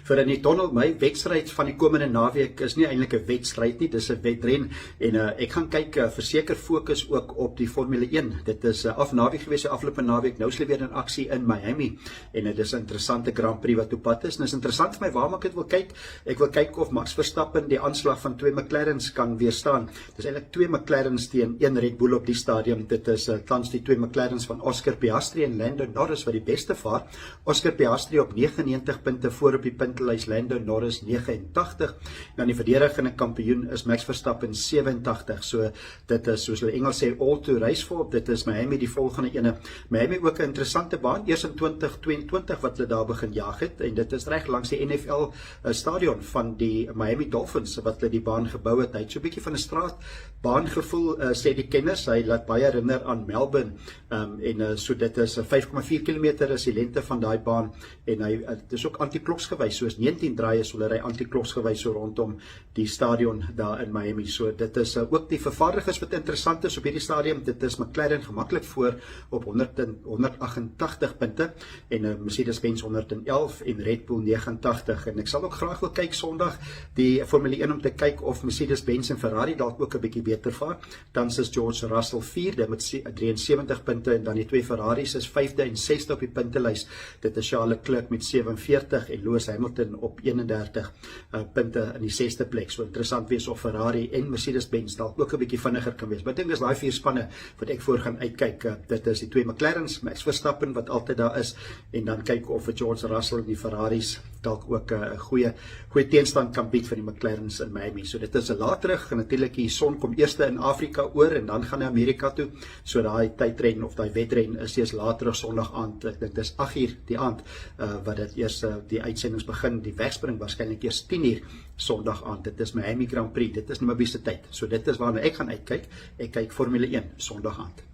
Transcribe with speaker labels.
Speaker 1: vir in die Donald, my wedstryd van die komende naweek is nie eintlik 'n wedstryd nie, dis 'n wedren en ek gaan kyk verseker fokus ook op die Formule 1. Dit is naweek gewees, afgelope naweek, nou is hulle weer in aksie in Miami en dit is 'n interessante Grand Prix wat op pad is. En dit is interessant vir my waarom ek dit wil kyk. Ek wil kyk of Max Verstappen die aanslag van 2 McLarens kan weerstaan. Dis eintlik 2 McLarens teen 1 Red Bull op die stadium. Dit is tans die 2 McLarens van Oscar Piastri en Lando Norris wat die beste vaar. Oscar Piastri op 99 punte voor op die puntelys, Lando Norris 89. Dan die verdedigende kampioen is Max Verstappen 87. So dit is soos hulle Engels sê all to race for. Dit is Miami die volgende ene. Miami ook 'n interessante baan, eers in 2022 wat hulle daar begin jag het en dit is reg langs die NFL stadion van die Miami Dolphins wat hulle die baan gebou het. Hy het so 'n bietjie van 'n straatbaan gevoel, sê die kenners. Hy laat baie herinner aan Melbourne en so dit is 5,4 km is die lengte van daai baan en hy dit is ook anti-kloks gewys, soos 19 draaie sal hy anti-kloks gewys so rondom die stadion daar in Miami. So dit is ook die vervaardigers wat interessant is op hierdie stadium. Dit is McLaren gemaklik voor op 188 punte en Mercedes-Benz 111 en Red Bull 89 en ek sal ook graag wil kyk Sondag die Formule 1 om te kyk of Mercedes-Benz en Ferrari dalk ook 'n bietjie beter vaar. Dan is George Russell 4de met 73 punte en dan die 2 Ferraris is 5de en 6de op die puntelys. Dit is Charles Leclerc met 47 en Lewis Hamilton op 31 punte in die 6de plek. So interessant wees of Ferrari en Mercedes-Benz dalk ook 'n bietjie vinniger kan wees. Maar ek dink dis daai 4 spanne wat ek voor gaan uitkyk. Dit is die 2 McLarens, Max Verstappen wat altyd daar is en dan kyk of George Russell en die Ferraris dalk ook 'n goeie teenstand kan bied vir die McLarens in Miami. So dit is 'n laat terug en natuurlik die son kom eers in Afrika oor en dan gaan hy Amerika toe. So daai tydren of daai wedren is eers later terug Sondag aand. Ek dink dis 8uur die aand wat dit eers die uitsendings begin. Die wegspring waarskynlik eers 10uur Sondag aand. Dit is Miami Grand Prix. Dit is nie my beste tyd. So dit is waarna ek gaan uitkyk. Ek kyk Formule 1 Sondag aand.